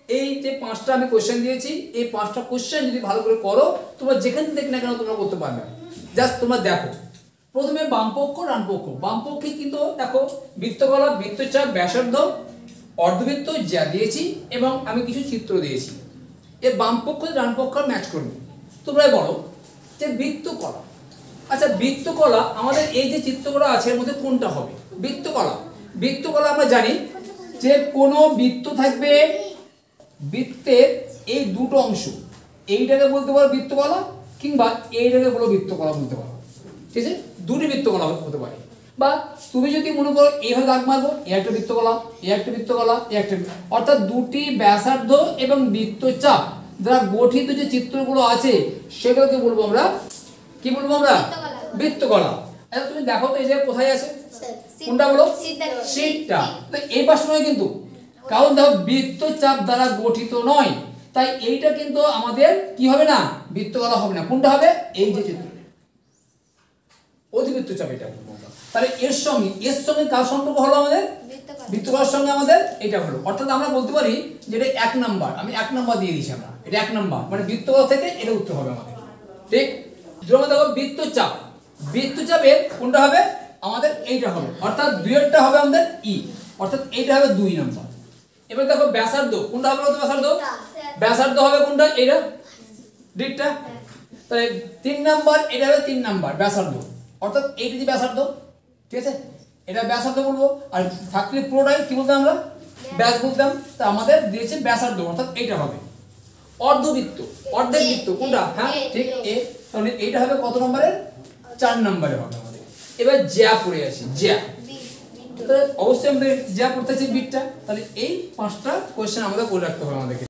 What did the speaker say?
এই যে 5টা আমি কোশ্চেন দিয়েছি, এই 5টা কোশ্চেন যদি ভালো করে করো তোমরা যেখান থেকে না কেন তোমরা করতে পারবে। জাস্ট তোমরা দেখো, প্রথমে বামপক্ষ ডানপক্ষ। বামপক্ষে কিন্তু দেখো বৃত্তকলা, বৃত্তচাপ, ব্যাসার্ধ, অর্ধবৃত্ত যা দিয়েছি এবং আমি কিছু চিত্র দিয়েছি। এর বামপক্ষ ডানপক্ষ ম্যাচ করবে। তোমরা বলো যে বৃত্তকলা, আচ্ছা বৃত্তকলা আমাদের এই যে চিত্রকলা আছে এর মধ্যে কোনটা হবে? বৃত্তকলা, বৃত্তকলা আমরা জানি যে কোনো বৃত্ত থাকবে, বৃত্তের এই দুটো অংশ, এইটাকে বলতে পারো বৃত্তকলা কিংবা এইটাকে বলো বৃত্তকলা বলতে পারো, ঠিক আছে? দুটি বৃত্তকলা হতে পারে। বা তুমি যদি মনে করো এইভাবে দাগ মারবো, এ একটা বৃত্তকলা, এ একটা বৃত্তকলা, এ একটা, অর্থাৎ দুটি ব্যাসার্ধ এবং বৃত্তচাপ দ্বারা গঠিত যে চিত্রগুলো আছে সেগুলোকে বলবো আমরা, কি বলবো আমরা? বৃত্তকলা। আচ্ছা তুমি দেখো তো এই যে কোথায় আছে, কোনটা বলো? শীটটা। তো এই পাশে নয় কিন্তু, কারণ দেখো বৃত্তচাপ দ্বারা গঠিত নয়, তাই এইটা কিন্তু আমাদের কি হবে না, বৃত্তকলা হবে না। কোনটা হবে? এই যে চিত্র, অধিবৃত্তচাপ এটা বলবো আমরা। তাহলে এর সঙ্গে কার সম্পর্ক হলো আমাদের? বৃত্তকলার সঙ্গে আমাদের এটা হলো। অর্থাৎ আমরা বলতে পারি যে এটা 1 নাম্বার, আমি 1 নাম্বার দিয়ে দিয়েছি আমরা, এটা 1 নাম্বার, মানে বৃত্তকলা থেকে এটা উত্তর হবে আমাদের, ঠিক? যেমন দেখো বৃত্তচাপ, বৃত্তচাপের কোনটা হবে আমাদের? এইটা হবে, অর্থাৎ দুইয়েরটা হবে আমাদের ই, অর্থাৎ এইটা হবে 2 নাম্বার। এবার দেখো ব্যাসার্ধ, কোনটা হবে বলতো? ব্যাসার্ধ, ব্যাসার্ধ হবে কোনটা? এইটা, দিকটা। তাহলে 3 নাম্বার, এটা হবে 3 নাম্বার ব্যাসার্ধ, অর্থাৎ এইটা যে ব্যাসার্ধ, ঠিক আছে? এটা ব্যাসার্ধ বলবো। আর থাকলে পুরোটাই কি বলতাম আমরা? ব্যাস বলতাম। তা আমাদের দিয়েছে ব্যাসার্ধ, অর্থাৎ এইটা হবে অর্ধবৃত্ত, অর্ধেক বৃত্ত। কোনটা? হ্যাঁ ঠিক, এ। তাহলে এইটা হবে কত নম্বরের? 4 নম্বরে হবে আমাদের। এবার জ্যা পড়ে আসি, জ্যা। তাহলে অবশ্যই আমাদের জ্যা পড়তে আছে বিটটা। তাহলে এই 5টা কোশ্চেন আমাদের করে রাখতে হবে আমাদেরকে।